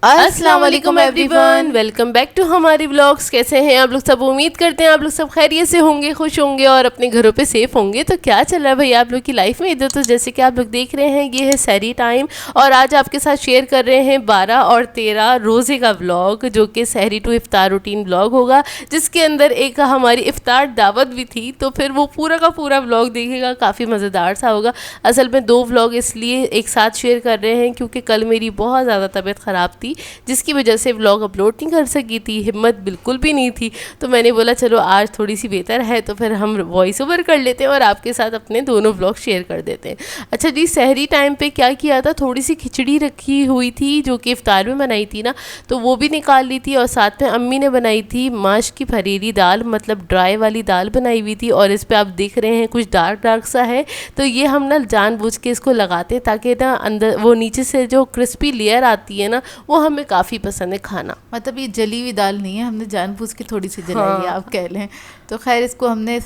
السلام علیکم everyone, welcome back to ہماری ولاگس. کیسے ہیں آپ لوگ سب؟ امید کرتے ہیں آپ لوگ سب خیریت سے ہوں گے، خوش ہوں گے اور اپنے گھروں پہ سیف ہوں گے. تو کیا چل رہا ہے بھائی آپ لوگ کی لائف میں؟ ادھر تو جیسے کہ آپ لوگ دیکھ رہے ہیں یہ ہے سحری ٹائم، اور آج آپ کے ساتھ شیئر کر رہے ہیں 12 اور 13 روزے کا ولاگ، جو کہ سحری ٹو افطار روٹین ولاگ ہوگا، جس کے اندر ایک ہماری افطار دعوت بھی تھی. تو پھر وہ پورا کا پورا ولاگ دیکھے گا، کافی مزیدار سا ہوگا. اصل میں 2 ولاگ اس لیے ایک ساتھ شیئر کر رہے ہیں کیونکہ کل میری بہت زیادہ طبیعت خراب تھی، جس کی وجہ سے ولاگ اپلوڈ نہیں کر سکی تھی، ہمت بالکل بھی نہیں تھی. تو میں نے بولا چلو آج تھوڑی سی بہتر ہے تو پھر ہم وائس اوور کر لیتے ہیں اور آپ کے ساتھ اپنے دونوں ولاگ شیئر کر دیتے ہیں. اچھا جی، سحری ٹائم پہ کیا کیا تھا، تھوڑی سی کھچڑی رکھی ہوئی تھی جو کہ افطار میں بنائی تھی نا، تو وہ بھی نکال لی تھی، اور ساتھ میں امی نے بنائی تھی ماش کی پھریری دال، مطلب ڈرائی والی دال بنائی ہوئی تھی. اور اس پہ آپ دیکھ رہے ہیں کچھ ڈارک سا ہے، تو یہ ہم نا جان بوجھ کے اس کو لگاتے ہیں تاکہ نا اندر وہ نیچے سے جو کرسپی لیئر آتی ہے نا، وہ ہمیں کافی پسند ہے کھانا. مطلب یہ جلی ہوئی دال نہیں ہے، ہم نے جان بوجھ کے تھوڑی سی جلائی ہے آپ کہہ لیں. تو خیر اس کو ہم نے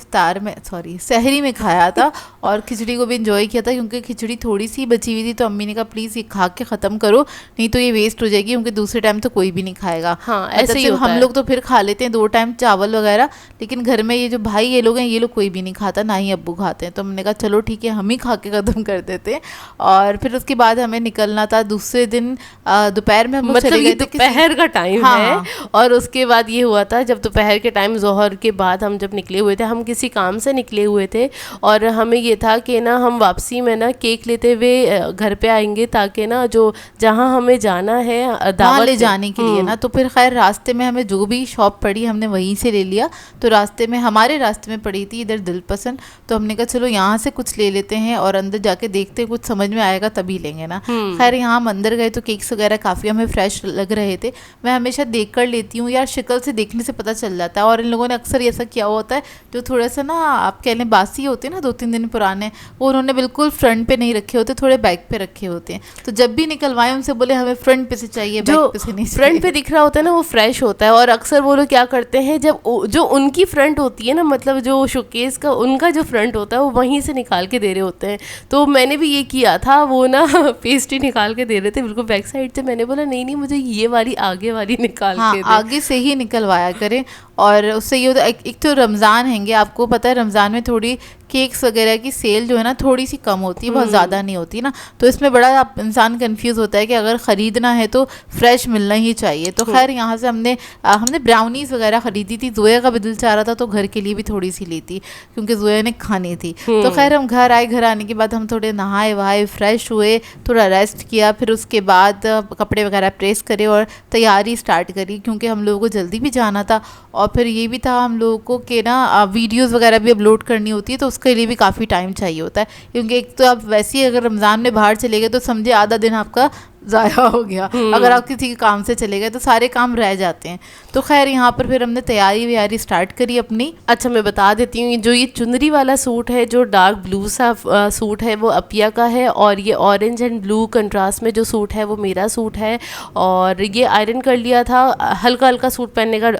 سحری میں کھایا تھا، اور کھچڑی کو بھی انجوائے کیا تھا کیونکہ کھچڑی تھوڑی سی بچی ہوئی تھی. تو امی نے کہا پلیز یہ کھا کے ختم کرو، نہیں تو یہ ویسٹ ہو جائے گی، کیونکہ دوسرے ٹائم تو کوئی بھی نہیں کھائے گا. ہاں ایسے ہی ہوتا ہے. ہم لوگ تو پھر کھا لیتے ہیں 2 ٹائم چاول وغیرہ، لیکن گھر میں یہ جو بھائی یہ لوگ ہیں، یہ لوگ کوئی بھی نہیں کھاتا، نہ ہی ابو کھاتے ہیں. تو ہم نے کہا چلو ٹھیک ہے، ہم ہی کھا کے ختم کر دیتے ہیں. اور پھر اس کے بعد ہمیں نکلنا تھا دوسرے دن دوپہر میں. ہم مطلب یہ دوپہر کا ٹائم ہے، اور اس کے بعد یہ ہوا تھا جب دوپہر کے ٹائم ظہر کے بعد ہم جب نکلے ہوئے تھے، ہم کسی کام سے نکلے ہوئے تھے، اور ہمیں یہ تھا کہ نا ہم واپسی میں نا کیک لیتے ہوئے گھر پہ آئیں گے، تاکہ نا جو جہاں ہمیں جانا ہے دعوت لے جانے کے لیے نا. تو پھر خیر راستے میں ہمیں جو بھی شاپ پڑی ہم نے وہیں سے لے لیا. تو ہمارے راستے میں پڑی تھی ادھر دل پسند، تو ہم نے کہا چلو یہاں سے کچھ لے لیتے ہیں اور اندر جا کے دیکھتے ہیں، کچھ سمجھ میں آئے گا تبھی لیں گے نا. خیر یہاں ہم اندر گئے تو کیکس وغیرہ کافی ہمیں فریش لگ رہے تھے. میں ہمیشہ دیکھ کر لیتی ہوں یار، شکل سے دیکھنے سے پتہ چل جاتا ہے. اور ان لوگوں نے اکثر ایسا کیا ہوتا ہے جو تھوڑا سا نا آپ کہہ لیں باسی ہوتے ہیں نا، 2-3 دن پرانے، وہ انہوں نے بالکل فرنٹ پہ نہیں رکھے ہوتے، تھوڑے بیک پہ رکھے ہوتے ہیں. تو جب بھی نکلوائے ان سے بولے ہمیں فرنٹ پہ سے چاہیے، بیک پہ سے نہیں. فرنٹ پہ دکھ رہا ہوتا ہے نا وہ فریش ہوتا ہے. اور اکثر وہ لوگ کیا کرتے ہیں، جب جو ان کی فرنٹ ہوتی ہے نا، مطلب جو شوکیس کا ان کا جو فرنٹ ہوتا ہے، وہ وہیں سے نکال کے دے رہے ہوتے ہیں. تو میں نے بھی یہ کیا تھا، وہ نا پیسٹری نکال کے دے رہے تھے بالکل بیک سائڈ سے. میں نے بولا نہیں مجھے یہ والی آگے والی نکال کے دے. آگے سے ہی نکلوایا کریں. اور اس سے یہ ہوتا ہے، ایک تو رمضان ہیں گے، آپ کو پتہ ہے رمضان میں تھوڑی کیکس وغیرہ کی سیل جو ہے نا تھوڑی سی کم ہوتی ہے، بہت زیادہ نہیں ہوتی نا. تو اس میں بڑا انسان کنفیوز ہوتا ہے کہ اگر خریدنا ہے تو فریش ملنا ہی چاہیے. تو خیر یہاں سے ہم نے براؤنیز وغیرہ خریدی تھی. زویا کا بھی دل چاہ رہا تھا تو گھر کے لیے بھی تھوڑی سی لی تھی کیونکہ زویا نے کھانی تھی. تو خیر ہم گھر آئے، گھر آنے کے بعد ہم تھوڑے نہائے وہائے، فریش ہوئے، تھوڑا ریسٹ کیا. پھر اس کے بعد کپڑے وغیرہ پریس کرے اور تیاری اسٹارٹ کری کیونکہ ہم لوگوں کو جلدی بھی جانا تھا. اور پھر یہ بھی تھا ہم لوگوں کو کہ نا ویڈیوز وغیرہ بھی اپلوڈ کرنی ہوتی ہے، تو اس کے لیے بھی کافی ٹائم چاہیے ہوتا ہے. کیونکہ ایک تو آپ ویسے ہی اگر رمضان میں باہر چلے گئے تو سمجھے آدھا دن آپ کا ضائع ہو گیا. اگر آپ کسی کے کام سے چلے گئے تو سارے کام رہ جاتے ہیں. تو خیر یہاں پر پھر ہم نے تیاری ویاری اسٹارٹ کری اپنی. اچھا میں بتا دیتی ہوں، جو یہ چنری والا سوٹ ہے، جو ڈارک بلو سا سوٹ ہے، وہ اپیا کا ہے. اور یہ اورنج اینڈ بلو کنٹراسٹ میں جو سوٹ ہے وہ میرا سوٹ ہے. اور یہ آئرن کر لیا تھا، ہلکا ہلکا سوٹ پہننے کا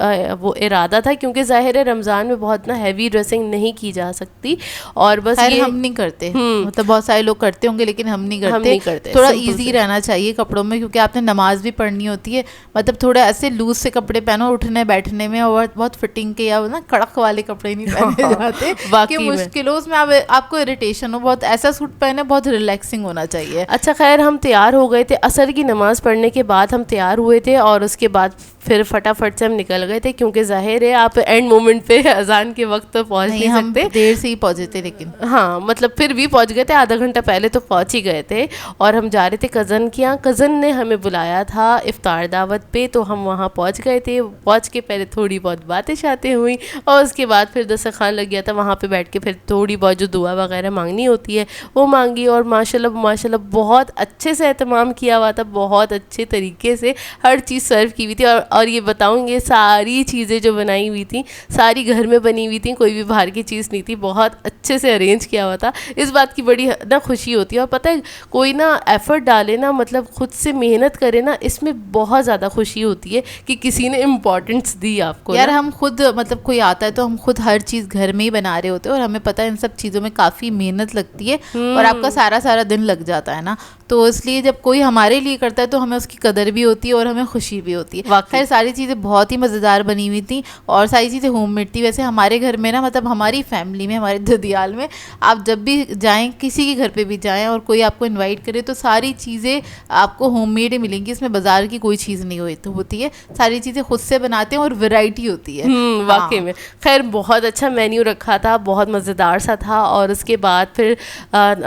وہ ارادہ تھا کیونکہ ظاہر ہے رمضان میں بہت نا ہیوی ڈریسنگ نہیں کی جا سکتی. اور بس ہم نہیں کرتے، مطلب بہت سارے لوگ کرتے ہوں گے لیکن ہم نہیں کرتے. تھوڑا ایزی رہنا چاہیے کپڑوں میں، کیونکہ آپ نے نماز بھی پڑھنی ہوتی ہے. مطلب تھوڑا ایسے لوز سے کپڑے پہنو اٹھنے بیٹھنے میں، اور بہت فٹنگ کے یا نا کڑک والے کپڑے نہیں پہنے جاتے کہ مشکلوں میں آپ کو اریٹیشن ہو. بہت ایسا سوٹ پہنے بہت ریلیکسنگ ہونا چاہیے. اچھا خیر ہم تیار ہو گئے تھے، عصر کی نماز پڑھنے کے بعد ہم تیار ہوئے تھے، اور اس کے بعد پھر فٹافٹ سے ہم نکل گئے تھے کیونکہ ظاہر ہے آپ اینڈ مومنٹ پہ اذان کے وقت تو پہنچ نہیں سکتے. دیر سے ہی پہنچے تھے لیکن ہاں مطلب پھر بھی پہنچ گئے تھے، آدھا گھنٹہ پہلے تو پہنچ ہی گئے تھے. اور ہم جا رہے تھے کزن کے یہاں، کزن نے ہمیں بلایا تھا افطار دعوت پہ، تو ہم وہاں پہنچ گئے تھے. پہنچ کے پہلے تھوڑی بہت باتیں شاتیں ہوئیں، اور اس کے بعد پھر دسترخوان لگ گیا تھا. وہاں پہ بیٹھ کے پھر تھوڑی بہت جو دعا وغیرہ مانگنی ہوتی ہے وہ مانگی. اور ماشاءاللہ بہت اچھے سے اہتمام کیا ہوا تھا، بہت اچھے طریقے سے ہر چیز سرو کی ہوئی تھی. اور یہ بتاؤں گے ساری چیزیں جو بنائی ہوئی تھیں ساری گھر میں بنی ہوئی تھیں، کوئی بھی باہر کی چیز نہیں تھی، بہت اچھے سے ارینج کیا ہوا تھا. اس بات کی بڑی نا خوشی ہوتی ہے. اور پتہ ہے کوئی نا ایفرٹ ڈالے نا، مطلب خود سے محنت کرے نا، اس میں بہت زیادہ خوشی ہوتی ہے کہ کسی نے امپورٹنس دی آپ کو. یار ہم خود مطلب کوئی آتا ہے تو ہم خود ہر چیز گھر میں ہی بنا رہے ہوتے ہیں، اور ہمیں پتہ ہے ان سب چیزوں میں کافی محنت لگتی ہے اور آپ کا سارا دن لگ جاتا ہے نا. تو اس لیے جب کوئی ہمارے لیے کرتا ہے تو ہمیں اس کی قدر بھی ہوتی ہے اور ہمیں خوشی بھی ہوتی ہے. خیر ساری چیزیں بہت ہی مزیدار بنی ہوئی تھیں اور ساری چیزیں ہوم میڈ تھی. ویسے ہمارے گھر میں نا مطلب ہماری فیملی میں ہمارے ددیال میں آپ جب بھی جائیں کسی کے گھر پہ بھی جائیں اور کوئی آپ کو انوائٹ کرے تو ساری چیزیں آپ کو ہوم میڈ ہی ملیں گی. اس میں بازار کی کوئی چیز نہیں ہوتی ہے, ساری چیزیں خود سے بناتے ہیں اور ویرائٹی ہوتی ہے. واقعی میں خیر بہت اچھا مینیو رکھا تھا, بہت مزیدار سا تھا. اور اس کے بعد پھر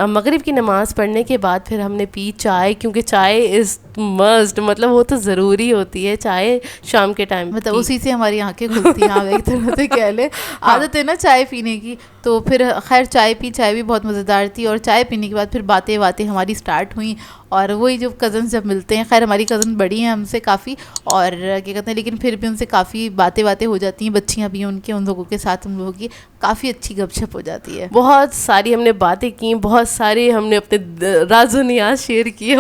مغرب کی نماز پڑھنے کے بعد پھر ہم نے پی چائے, کیونکہ چائے از مسٹ, مطلب وہ تو ضروری ہوتی ہے چائے شام کے ٹائم, مطلب اسی سے ہماری آنکھیں کھلتی ہیں آپ ایک طرح سے کہہ لیں. عادت ہے نا چائے پینے کی, تو پھر خیر چائے پی, چائے بھی بہت مزیدار تھی. اور چائے پینے کے بعد پھر باتیں ہماری اسٹارٹ ہوئیں. اور وہی جو کزنس جب ملتے ہیں, خیر ہماری کزن بڑی ہیں ہم سے کافی, اور کیا کہتے ہیں لیکن پھر بھی ان سے کافی باتیں ہو جاتی ہیں, بچیاں بھی ہیں ان لوگوں کے ساتھ ہم لوگوں کی کافی اچھی گپ شپ ہو جاتی ہے. بہت ساری ہم نے باتیں کی, بہت سارے ہم نے اپنے راز و نیاز شیئر کیے.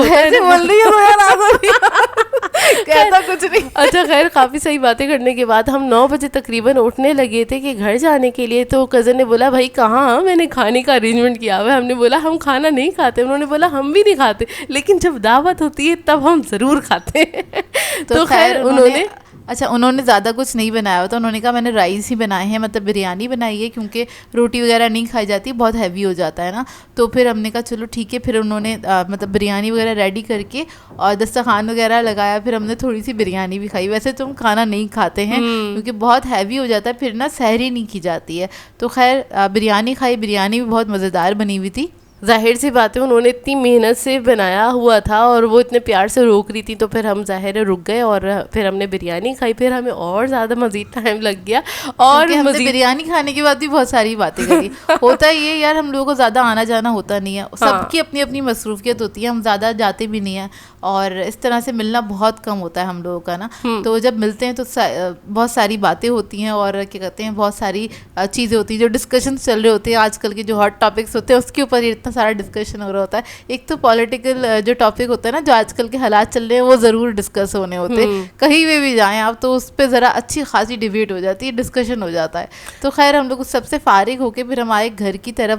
کچھ نہیں. اچھا خیر کافی صحیح باتیں کرنے کے بعد ہم 9 بجے تقریباً اٹھنے لگے تھے کہ گھر جانے کے لیے. تو کزن نے بولا بھائی کہاں, میں نے کھانے کا ارینجمنٹ کیا ہوا ہے. ہم نے بولا ہم کھانا نہیں کھاتے. انہوں نے بولا ہم بھی نہیں کھاتے, لیکن جب دعوت ہوتی ہے تب ہم ضرور کھاتے ہیں. تو خیر انہوں نے زیادہ کچھ نہیں بنایا ہوتا. انہوں نے کہا میں نے رائس ہی بنائے ہیں, مطلب بریانی بنائی ہے, کیونکہ روٹی وغیرہ نہیں کھائی جاتی, بہت ہیوی ہو جاتا ہے نا. تو پھر ہم نے کہا چلو ٹھیک ہے. پھر انہوں نے مطلب بریانی وغیرہ ریڈی کر کے اور دسترخوان وغیرہ لگایا. پھر ہم نے تھوڑی سی بریانی بھی کھائی. ویسے تو ہم کھانا نہیں کھاتے ہیں کیونکہ بہت ہیوی ہو جاتا ہے, پھر نا سحری نہیں کی جاتی ہے. تو خیر بریانی کھائی, بریانی بھی بہت مزیدار بنی ہوئی تھی. ظاہر سی بات ہے انہوں نے اتنی محنت سے بنایا ہوا تھا اور وہ اتنے پیار سے روک رہی تھی, تو پھر ہم ظاہر رک گئے اور پھر ہم نے بریانی کھائی. پھر ہمیں اور زیادہ مزید ٹائم لگ گیا, اور ہم نے بریانی کھانے کے بعد بھی بہت ساری باتیں کری. ہوتا یہ یار ہم لوگوں کو زیادہ آنا جانا ہوتا نہیں ہے, سب کی اپنی اپنی مصروفیت ہوتی ہے, ہم زیادہ جاتے بھی نہیں ہیں, اور اس طرح سے ملنا بہت کم ہوتا ہے ہم لوگوں کا نا. تو جب ملتے ہیں تو بہت ساری باتیں ہوتی ہیں, اور کیا کہتے ہیں بہت ساری چیزیں ہوتی ہیں, جو ڈسکشنس چل رہے ہوتے ہیں آج کل کے جو ہاٹ ٹاپکس ہوتے ہیں اس کے اوپر اتنا سارا ڈسکشن ہو رہا ہوتا ہے. ایک تو پولیٹیکل جو ٹاپک ہوتا ہے نا, جو آج کل کے حالات چل رہے ہیں وہ ضرور ڈسکس ہونے ہوتے ہیں. کہیں بھی جائیں آپ تو اس پہ ذرا اچھی خاصی ڈیبیٹ ہو جاتی ہے, ڈسکشن ہو جاتا ہے. تو خیر ہم لوگ سب سے فارغ ہو کے پھر ہمارے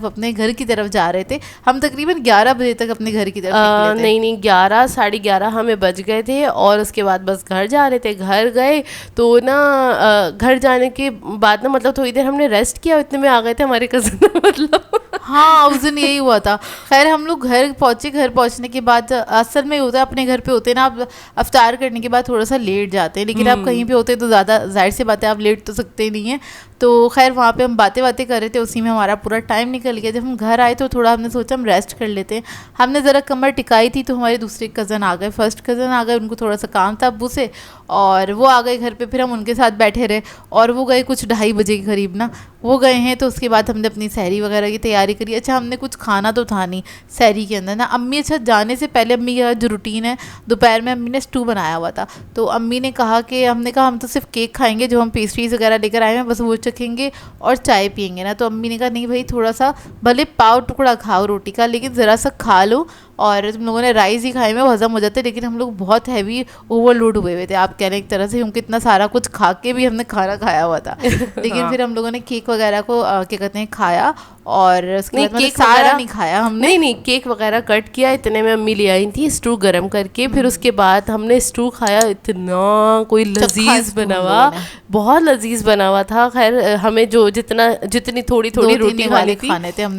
اپنے گھر کی طرف جا رہے تھے. ہم تقریباً 11 بجے تک اپنے گھر کی طرف نکلے تھے. نہیں 11 ساڑھے 11 ہمیں بج گئے تھے, اور اس کے بعد بس گھر جا رہے تھے. گھر گئے تو نا گھر جانے کے بعد نا مطلب تھوڑی دیر ہم نے ریسٹ کیا, اتنے میں آ گئے تھے ہمارے کزن. مطلب ہاں اس دن یہی ہوا تھا. خیر ہم لوگ گھر پہنچے. گھر پہنچنے کے بعد اصل میں ہوتا ہے اپنے گھر پہ ہوتے ہیں نا, آپ افطار کرنے کے بعد تھوڑا سا لیٹ جاتے ہیں, لیکن آپ کہیں پہ ہوتے ہیں تو زیادہ ظاہر سی بات ہے آپ لیٹ تو سکتے نہیں ہیں. تو خیر وہاں پہ ہم باتیں کر رہے تھے, اسی میں ہمارا پورا ٹائم نکل گیا. جب ہم گھر آئے تو تھوڑا ہم نے سوچا ہم ریسٹ کر لیتے ہیں. ہم نے ذرا کمر ٹکائی تھی تو ہمارے دوسرے کزن آ گئے, فرسٹ کزن آ گئے, ان کو تھوڑا سا کام تھا ابو سے, اور وہ آ گئے گھر پہ. پھر ہم ان کے ساتھ بیٹھے رہے, اور وہ گئے کچھ 2:30 بجے کے قریب نا, وہ گئے ہیں. تو اس کے بعد ہم نے اپنی سحری وغیرہ کی تیاری کری. اچھا ہم نے کچھ کھانا تو تھا نہیں سحری کے اندر نا. امی اچھا جانے سے پہلے امی کا جو روٹین ہے, دوپہر میں امی نے اسٹو بنایا ہوا تھا. تو امی نے کہا کہ ہم نے کہا ہم تو صرف کیک کھائیں گے, جو ہم پیسٹریز وغیرہ لے کر آئے ہیں بس وہ چکھیں گے اور چائے پئیں گے نا. تو امی نے کہا نہیں بھائی تھوڑا سا بھلے پاؤ ٹکڑا کھاؤ روٹی کا, لیکن ذرا سا کھا لو. اور تم لوگوں نے رائس ہی کھائے میں ہضم ہو جاتے, لیکن ہم لوگ بہت ہیوی اوور لوڈ ہوئے تھے آپ کہہ رہے ہیں ایک طرح سے, کیونکہ اتنا سارا کچھ کھا کے بھی ہم نے کھانا کھایا ہوا تھا. لیکن پھر ہم لوگوں نے کیک وغیرہ کو کیا کہتے ہیں کھایا, اور اس کے بعد سارا نہیں کھایا ہم نے. نہیں کیک وغیرہ کٹ کیا, اتنے میں امی لے آئی تھی اسٹو گرم کر کے. پھر اس کے بعد ہم نے اسٹو کھایا, اتنا کوئی لذیذ بنا ہوا, بہت لذیذ بنا ہوا تھا. خیر ہمیں جو جتنی تھوڑی روٹی کھانی تھی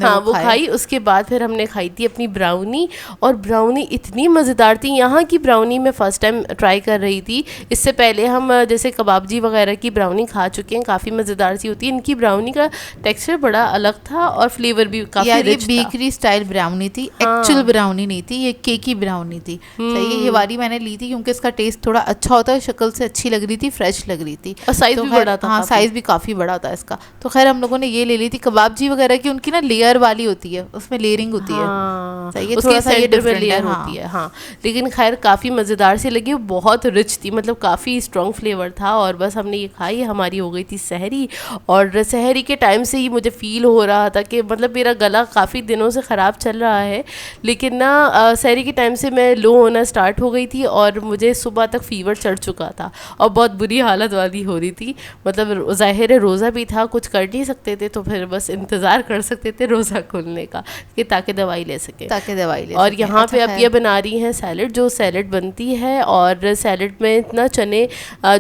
ہاں وہ کھائی. اس کے بعد پھر ہم نے کھائی تھی اپنی براؤنی, اور براؤنی اتنی مزیدار تھی. یہاں کی براؤنی میں فرسٹ ٹائم ٹرائی کر رہی تھی. اس سے پہلے ہم جیسے کباب جی وغیرہ کی براؤنی کھا چکے ہیں, کافی مزیدار سی ہوتی ہے. ان کی براؤنی کا ٹیکسچر بڑا الگ تھا اور فلیور بھی کافی رچ تھا. بیکری اسٹائل براؤنی تھی, ایکچوئل براؤنی نہیں تھی, یہ کیکی براؤنی تھی. صحیح, یہ والی میں نے لی تھی کیونکہ اس کا ٹیسٹ تھوڑا اچھا ہوتا ہے, شکل سے اچھی لگ رہی تھی, فریش لگ رہی تھی, اور سائز بھی بڑا تھا. ہاں سائز بھی کافی بڑا تھا اس کا. تو خیر ہم لوگوں نے یہ لے لی تھی. کباب جی وغیرہ کی ان کی نا لیئر والی ہوتی ہے, اس میں لیئرنگ ہوتی ہے, صحیح, تھوڑا سا یہ ڈفرنٹ لیئر ہوتی ہے. ہاں لیکن خیر کافی مزیدار سی لگی, بہت رچ تھی, مطلب کافی اسٹرانگ فلیور تھا. اور بس ہم نے یہ کھائی, ہماری ہو گئی تھی سحری. اور سحری کے ٹائم سے ہی مجھے فیل ہو رہا تھا کہ مطلب میرا گلا کافی دنوں سے خراب چل رہا ہے, لیکن نا سحری کے ٹائم سے میں لو ہونا اسٹارٹ ہو گئی تھی, اور مجھے صبح تک فیور چڑھ چکا تھا, اور بہت بری حالت والی ہو رہی تھی. مطلب ظاہر روزہ بھی تھا, کچھ کر نہیں سکتے تھے, تو پھر بس انتظار کر سکتے تھے روزہ کھلنے کا کہ تاکہ دوائی لے سکے. اور یہاں پہ اب یہ بنا رہی ہیں سیلڈ, جو سیلڈ بنتی ہے. اور سیلڈ میں اتنا چنے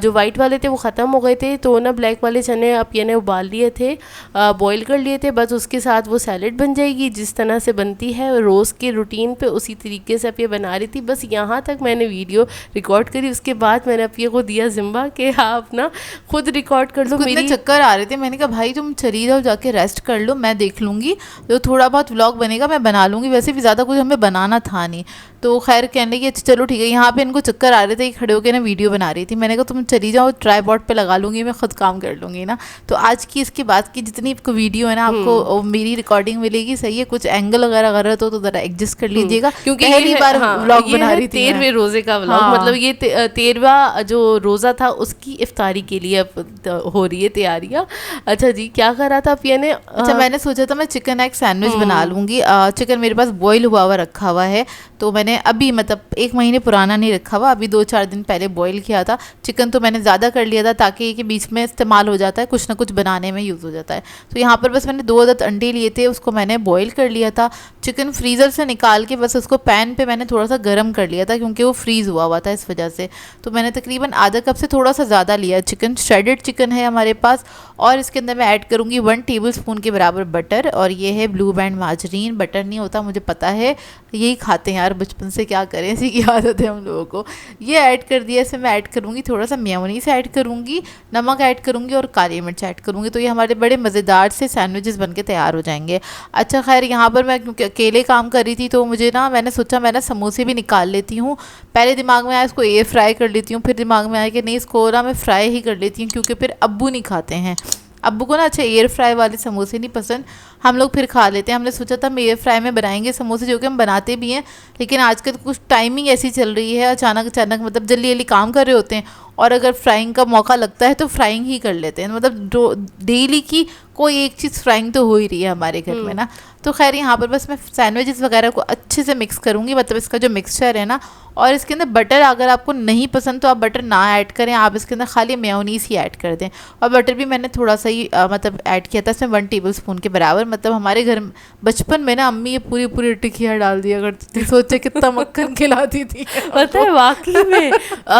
جو وائٹ والے تھے وہ ختم ہو گئے تھے, تو نا بلیک والے چنے اب یہ نے ابال لیے تھے, بوائل کر لیے تھے, بس اس کے ساتھ وہ سیلڈ بن جائے گی جس طرح سے بنتی ہے روز کے روٹین پہ, اسی طریقے سے اب یہ بنا رہی تھی. بس یہاں تک میں نے ویڈیو ریکارڈ کری, اس کے بعد میں نے اب یہ کو دیا ذمہ کہ آپ نا خود ریکارڈ کر لو. میرے چکر آ رہے تھے, میں نے کہا بھائی تم چلی جاؤ جا کے ریسٹ کر لو, میں دیکھ لوں گی, جو تھوڑا بہت ولاگ بنے گا میں بنا لوں گی, ویسے بھی زیادہ کچھ ہمیں بنانا تھا نہیں. تو خیر کہنے لگی اچھا چلو ٹھیک ہے. یہاں پہ ان کو چکر آ رہے تھے, کھڑے ہو کے نا ویڈیو بنا رہی تھی. میں نے کہا تم چلی جاؤ, ٹرائی پوڈ پہ لگا لوں گی, میں خود کام کر لوں گی نا. تو آج کی اس کے بعد کی جتنی آپ کو ویڈیو ہے نا, آپ کو میری ریکارڈنگ ملے گی, صحیح ہے. کچھ اینگل وغیرہ غلط ہو تو ذرا ایڈجسٹ کر لیجیے گا, کیونکہ پہلی بار ولاگ بنا رہی تھی. 13ویں روزے کا ولاگ, مطلب یہ 13واں جو روزہ تھا اس کی افطاری کے لیے ہو رہی ہے تیاریاں. اچھا جی, کیا کر رہا تھا آپ یہ نے؟ اچھا میں نے سوچا تھا میں چکن ایگ سینڈوچ بنا لوں گی. چکن میرے پاس بوائل ہوا رکھا ہوا ہے, تو میں نے ابھی مطلب 1 مہینے پرانا نہیں رکھا ہوا, ابھی 2-4 دن پہلے بوائل کیا تھا. چکن تو میں نے زیادہ کر لیا تھا تاکہ یہ کہ بیچ میں استعمال ہو جاتا ہے, کچھ نہ کچھ بنانے میں یوز ہو جاتا ہے. تو یہاں پر بس میں نے 2 عدد انڈے لیے تھے, اس کو میں نے بوائل کر لیا تھا. چکن فریزر سے نکال کے بس اس کو پین پہ میں نے تھوڑا سا گرم کر لیا تھا, کیونکہ وہ فریز ہوا تھا اس وجہ سے. تو میں نے تقریباً آدھا کپ سے تھوڑا سا زیادہ لیا چکن, شریڈڈ چکن ہے ہمارے پاس. اور اس کے اندر میں ایڈ کروں گی 1 ٹیبل اسپون کے برابر بٹر, اور یہ ہے بلو بینڈ مارجرین. بٹر نہیں ہوتا مجھے پتا ہے, یہی کھاتے ہیں یار بچپن سے, کیا کریں, اسی کی عادت ہے ہم لوگوں کو. یہ ایڈ کر دیا. اس میں میں ایڈ کروں گی تھوڑا سا میونیز ایڈ کروں گی, نمک ایڈ کروں گی, اور کالی مرچ ایڈ کروں گی. تو یہ ہمارے بڑے مزیدار سے سینڈوچز بن کے تیار ہو جائیں گے. اچھا خیر یہاں پر میں کیونکہ اکیلے کام کر رہی تھی, تو مجھے نا میں نے سوچا میں نا سموسے بھی نکال لیتی ہوں. پہلے دماغ میں آیا اس کو ایئر فرائی کر لیتی ہوں, پھر دماغ میں آیا کہ نہیں اس کو نا میں فرائی ہی کر لیتی ہوں, کیونکہ پھر ابو نہیں کھاتے ہیں. ابو کو نا اچھا ایئر فرائی والے سموسے نہیں پسند, ہم لوگ پھر کھا لیتے ہیں. ہم نے سوچا تھا ہم ایئر فرائی میں بنائیں گے سموسے, جو کہ ہم بناتے بھی ہیں, لیکن آج کل کچھ ٹائمنگ ایسی چل رہی ہے, اچانک مطلب جلدی جلدی کام کر رہے ہوتے ہیں, اور اگر فرائنگ کا موقع لگتا ہے تو فرائنگ ہی کر لیتے ہیں. مطلب ڈیلی کی کوئی ایک چیز فرائنگ تو ہو ہی رہی ہے ہمارے گھر میں نا. تو خیر یہاں پر بس میں سینڈوچز وغیرہ کو اچھے سے مکس کروں گی, مطلب اس کا جو مکسچر ہے نا. اور اس کے اندر بٹر اگر آپ کو نہیں پسند تو آپ بٹر نہ ایڈ کریں, آپ اس کے اندر خالی میونیز ہی ایڈ کر دیں. اور بٹر بھی میں نے تھوڑا سا ہی مطلب ایڈ کیا تھا, اس میں 1 ٹیبل اسپون کے برابر. مطلب ہمارے گھر بچپن میں نا امی یہ پوری ٹکیا ڈال دیا کرتی تھی, سوچے کتنا مکھن کھلاتی تھی. پتہ ہے واقعی میں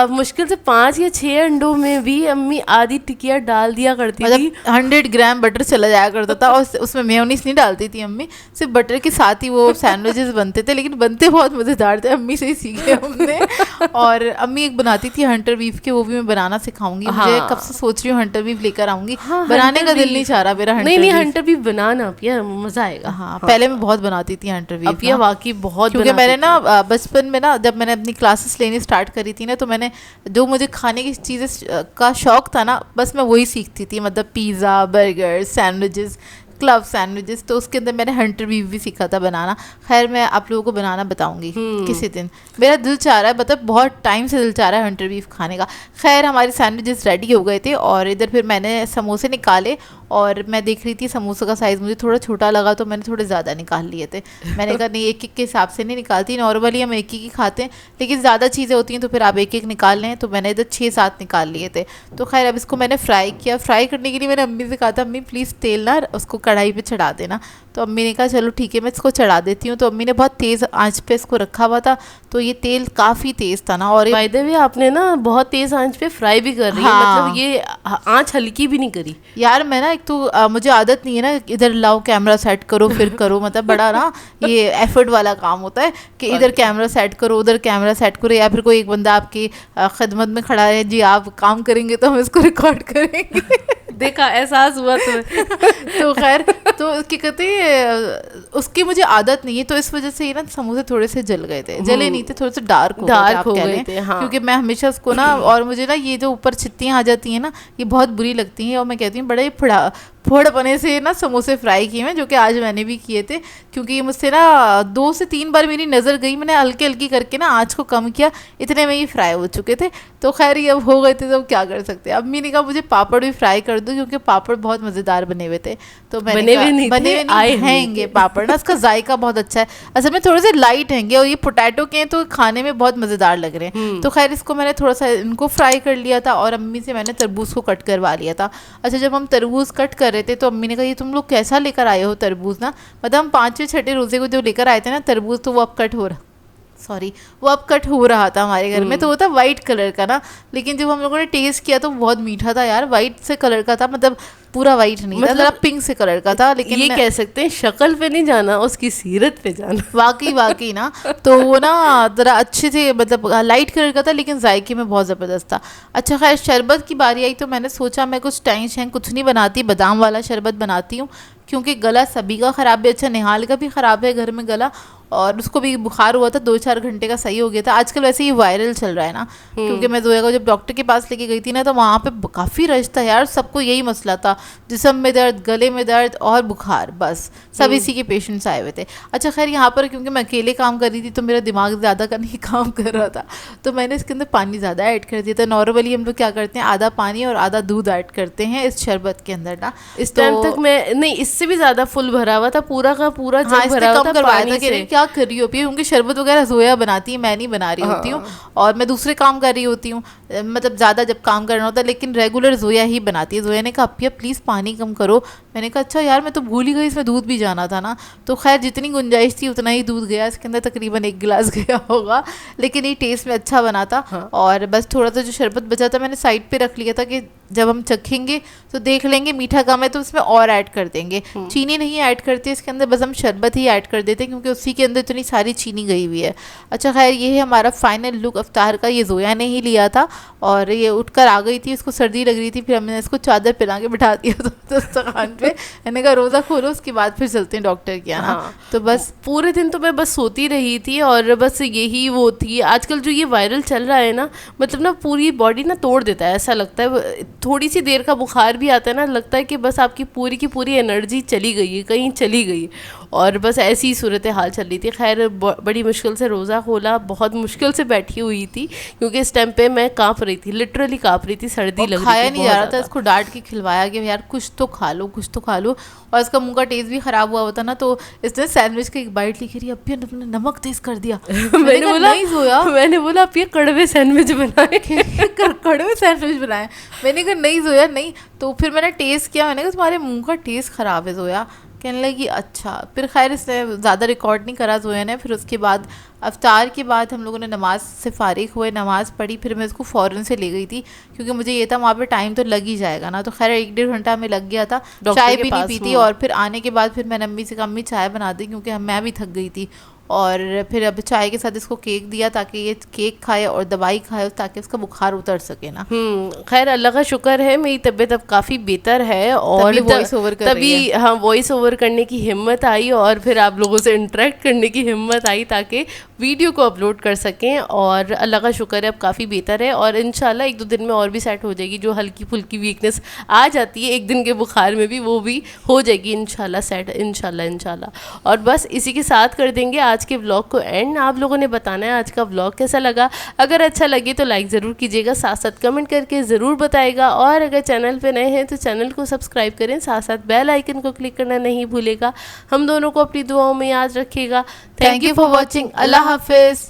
مشکل سے 5 یا 6 انڈوں میں بھی امی آدھی ٹکیا ڈال دیا کرتی تھی. 100 گرام بٹر چلا جایا کرتا تھا, اور اس میں میونیز نہیں ڈالتی تھی امی, صرف بٹر کے ساتھ ہی وہ سینڈوچز بنتے تھے. لیکن بنتے بہت مزیدار تھے, امی سے ہی سیکھے ہم نے. اور امی ایک بناتی تھی ہنٹر بیف کے, وہ بھی میں بنانا سکھاؤں گی. مجھے کب سے سوچ رہی ہوں ہنٹر بیف لے کر آؤں گی, بنانے کا دل نہیں چاہ رہا میرا. نہیں ہنٹر بیف بنانا پیا, مزہ آئے گا. ہاں پہلے میں بہت بناتی تھی ہنٹر بیف, پیا واقعی بہت, کیونکہ میں نے نا بچپن میں نا جب میں نے اپنی کلاسز لینی اسٹارٹ کری تھی نا, تو میں نے جو مجھے کھانے کی چیزیں کا شوق تھا نا, بس میں وہی سیکھتی تھی. مطلب pizza, burger, sandwiches, club sandwiches, تو اس کے اندر میں نے ہنٹر بیف بھی سیکھا تھا بنانا. خیر میں آپ لوگوں کو بنانا بتاؤں گی کسی دن, میرا دل چاہ رہا ہے, مطلب بہت ٹائم سے دل چاہ رہا ہے ہنٹر بیف کھانے کا. خیر ہمارے سینڈوچز ریڈی ہو گئے تھے, اور ادھر پھر میں نے سموسے نکالے, اور میں دیکھ رہی تھی سموسے کا سائز مجھے تھوڑا چھوٹا لگا, تو میں نے تھوڑے زیادہ نکال لیے تھے. میں نے کہا نہیں ایک کے حساب سے نہیں نکالتی, نارملی ہم ایک ہی کھاتے ہیں, لیکن زیادہ چیزیں ہوتی ہیں تو پھر آپ ایک نکال لیں. تو میں نے ادھر 6-7 نکال لیے تھے. تو خیر اب اس کو میں نے فرائی کیا. فرائی کرنے کے لیے میں نے امی سے کہا تھا امی پلیز تیل نہ اس کو کڑھائی پہ چڑھا دینا. تو امی نے کہا چلو ٹھیک ہے میں اس کو چڑھا دیتی ہوں. تو امی نے بہت تیز آنچ پہ اس کو رکھا ہوا تھا, تو یہ تیل کافی تیز تھا نا. اور بائی دی وے آپ نے نا بہت تیز آنچ پہ فرائی بھی کر رہی ہے, مطلب یہ آنچ ہلکی بھی نہیں کری. یار میں نا ایک تو مجھے عادت نہیں ہے نا ادھر لاؤ کیمرہ سیٹ کرو پھر کرو, مطلب بڑا نا یہ ایفرٹ والا کام ہوتا ہے کہ ادھر کیمرہ سیٹ کرو ادھر کیمرہ سیٹ کرو, یا پھر کوئی ایک بندہ آپ کی خدمت میں کھڑا ہے, جی آپ کام کریں گے تو ہم اس کو ریکارڈ کریں گے. دیکھا احساس ہوا تمہیں. تو خیر تو کیا کہتے ہیں اس کی مجھے عادت نہیں ہے, تو اس وجہ سے یہ نا سموسے تھوڑے سے جل گئے تھے, جلے نہیں تھے, تھوڑے سے ڈارک ہو گئے تھے. کیونکہ میں ہمیشہ اس کو نا, اور مجھے نا یہ جو اوپر چھتیاں آ جاتی ہیں نا یہ بہت بری لگتی ہیں, اور میں کہتی ہوں بڑے پھوڑ پنے سے نا سموسے فرائی کیے ہیں, جو کہ آج میں نے بھی کیے تھے. کیونکہ یہ مجھ سے نا 2 سے 3 بار میری نظر گئی, میں نے ہلکی ہلکی کر کے نا آنچ کو کم کیا, اتنے میں یہ فرائی ہو چکے تھے. تو خیر یہ اب ہو گئے تھے تو اب کیا کر سکتے. امی نے کہا مجھے پاپڑ بھی فرائی کر دو, کیونکہ پاپڑ بہت مزیدار بنے ہوئے تھے. تو میں نے بنے ہوئے ہیں گے پاپڑ نا, اس کا ذائقہ بہت اچھا ہے. اصل میں تھوڑے سے لائٹ ہیں گے, اور یہ پوٹیٹو کے ہیں تو کھانے میں بہت مزیدار لگ رہے ہیں. تو خیر اس کو میں نے تھوڑا سا ان کو فرائی کر لیا تھا, اور امی سے میں نے تربوز کو کٹ کروا لیا تھا. اچھا جب ہم تربوز کٹ کر رہے تھے تو امی نے کہا یہ تم لوگ کیسا لے کر آئے ہو تربوز نا, مطلب ہم 5ویں 6ٹھے روزے کو جو لے کر آئے تھے نا تربوز, تو وہ اب کٹ ہو رہا تھا ہمارے گھر میں, تو وہ تھا وائٹ کلر کا نا, لیکن جب ہم لوگوں نے ٹیسٹ کیا تو بہت میٹھا تھا یار, وائٹ سے کلر کا تھا, مطلب پورا وائٹ نہیں تھا, ذرا پنک سے کلر کا تھا. لیکن یہ کہہ سکتے ہیں شکل پہ نہیں جانا, اس کی سیرت پہ جانا. واقعی نا, تو وہ نا ذرا اچھے تھے, مطلب لائٹ کلر کا تھا لیکن ذائقے میں بہت زبردست تھا. اچھا خیر شربت کی باری آئی تو میں نے سوچا میں کچھ ٹائم کچھ نہیں بناتی, بادام والا شربت بناتی ہوں, کیونکہ گلا سبھی کا خراب ہے. اچھا نہال کا بھی خراب ہے گھر میں گلا, اور اس کو بھی بخار ہوا تھا 2-4 گھنٹے کا, صحیح ہو گیا تھا. آج کل ویسے یہ وائرل چل رہا ہے نا, کیونکہ میں زویا کو جب ڈاکٹر کے پاس لے کے گئی تھی نا تو وہاں پہ کافی رش تھا یار, سب کو یہی مسئلہ تھا, جسم میں درد, گلے میں درد اور بخار, بس سب اسی کے پیشنٹس آئے ہوئے تھے. اچھا خیر یہاں پر کیونکہ میں اکیلے کام کر رہی تھی تو میرا دماغ زیادہ کا نہیں کام کر رہا تھا, تو میں نے اس کے اندر پانی زیادہ ایڈ کر دیا تھا. نارملی ہم لوگ کیا کرتے ہیں, آدھا پانی اور آدھا دودھ ایڈ کرتے ہیں اس شربت کے اندر نا. اس ٹائم تک میں نہیں, اس سے بھی زیادہ فل بھرا ہوا تھا, پورا کا پورا جگ بھرا ہوا تھا پانی سے. کیا کر رہی ہو, کیونکہ شربت وغیرہ زویا بناتی ہے, میں نہیں بنا رہی ہوتی ہوں, اور میں دوسرے کام کر رہی ہوتی ہوں, مطلب زیادہ جب کام کرنا ہوتا ہے, لیکن ریگولر زویا ہی بناتی ہے. زویا نے کہا اپیا پلیز پانی کم کرو. میں نے کہا اچھا یار میں تو بھول ہی گئی, اس میں دودھ بھی جانا تھا نا. تو خیر جتنی گنجائش تھی اتنا ہی دودھ گیا, اس کے اندر تقریباً 1 گلاس گیا ہوگا, لیکن یہ ٹیسٹ میں اچھا بنا تھا. اور بس تھوڑا سا جو شربت بچا تھا میں نے سائڈ پہ رکھ لیا تھا کہ جب ہم چکھیں گے تو دیکھ لیں گے میٹھا کم ہے تو اس میں اور ایڈ کر دیں گے. چینی نہیں ایڈ کرتے اس کے اندر, بس ہم شربت ہی ایڈ کر دیتے ہیں کیونکہ اسی کے اندر اتنی ساری چینی گئی ہوئی ہے. اچھا خیر یہ ہے ہمارا فائنل لک افطار کا. یہ زویا نے ہی لیا تھا اور یہ اٹھ کر آ گئی تھی, اس کو سردی لگ رہی تھی, پھر ہم نے اس کو چادر پہنا کے بٹھا دیا تھا دسترخوان پہ. میں نے کہا روزہ کھولو اس کے بعد پھر چلتے ہیں ڈاکٹر کے یہاں. تو بس پورے دن تو میں بس سوتی رہی تھی, اور بس یہی وہ تھی. آج کل جو یہ وائرل چل رہا ہے نا, مطلب نا پوری باڈی نا توڑ دیتا ہے, ایسا لگتا ہے. تھوڑی سی دیر کا بخار بھی آتا ہے نا, لگتا ہے کہ بس آپ کی پوری انرجی چلی گئی ہے, کہیں چلی گئی, اور بس ایسی صورت حال چل رہی تھی. خیر بڑی مشکل سے روزہ کھولا, بہت مشکل سے بیٹھی ہوئی تھی کیونکہ اس ٹائم پہ میں کانپ رہی تھی, لٹرلی کانپ رہی تھی, سردی لگ رہی تھی. کھایا نہیں جا رہا تھا, اس کو ڈانٹ کے کھلوایا کہ یار کچھ تو کھا لو, کچھ تو کھا لو. اور اس کا منہ کا ٹیسٹ بھی خراب ہوا ہوتا نا, تو اس نے سینڈوچ کا ایک بائٹ لی, کہہ رہی ابھی تم نے نمک تیز کر دیا. میں نے بولا اب یہ کڑوے سینڈوچ بنائے, کڑوے سینڈوچ بنائے. میں نے کہا نہیں زویا نہیں. تو پھر میں نے ٹیسٹ کیا, میں نے کہا تمہارے منہ کا ٹیسٹ خراب ہے زویا. کہنے لگی اچھا. پھر خیر اس نے زیادہ ریکارڈ نہیں کرا زویا نے. پھر اس کے بعد افطار کے بعد ہم لوگوں نے نماز سے فارغ ہوئے, نماز پڑھی, پھر میں اس کو فوراً سے لے گئی تھی کیونکہ مجھے یہ تھا وہاں پہ ٹائم تو لگ ہی جائے گا نا. تو خیر 1-1.5 گھنٹہ ہمیں لگ گیا تھا, چائے بھی نہیں پیتی. اور پھر آنے کے بعد پھر میں نے امی سے کہا امی چائے بنا دی کیونکہ میں بھی تھک گئی تھی. اور پھر اب چائے کے ساتھ اس کو کیک دیا تاکہ یہ کیک کھائے اور دوائی کھائے تاکہ اس کا بخار اتر سکے نا. خیر اللہ کا شکر ہے میری طبیعت اب کافی بہتر ہے, اور تبھی ہاں وائس اوور کرنے کی ہمت آئی, اور پھر آپ لوگوں سے انٹریکٹ کرنے کی ہمت آئی تاکہ ویڈیو کو اپلوڈ کر سکیں. اور اللہ کا شکر ہے اب کافی بہتر ہے, اور انشاءاللہ 1-2 دن میں اور بھی سیٹ ہو جائے گی. جو ہلکی پھلکی ویکنیس آ جاتی ہے 1 دن کے بخار میں بھی, وہ بھی ہو جائے گی انشاءاللہ سیٹ, انشاءاللہ. اور بس اسی کے ساتھ کر دیں گے آج کے ولاگ کو اینڈ. آپ لوگوں نے بتانا ہے آج کا ولاگ کیسا لگا. اگر اچھا لگے تو لائک ضرور کیجیے گا, ساتھ ساتھ کمنٹ کر کے ضرور بتائے گا, اور اگر چینل پہ نئے ہیں تو چینل کو سبسکرائب کریں, ساتھ ساتھ بیل آئیکن کو کلک کرنا نہیں بھولے گا. ہم دونوں کو اپنی دعاؤں میں یاد رکھیے گا. Thank you for watching. اللہ حافظ.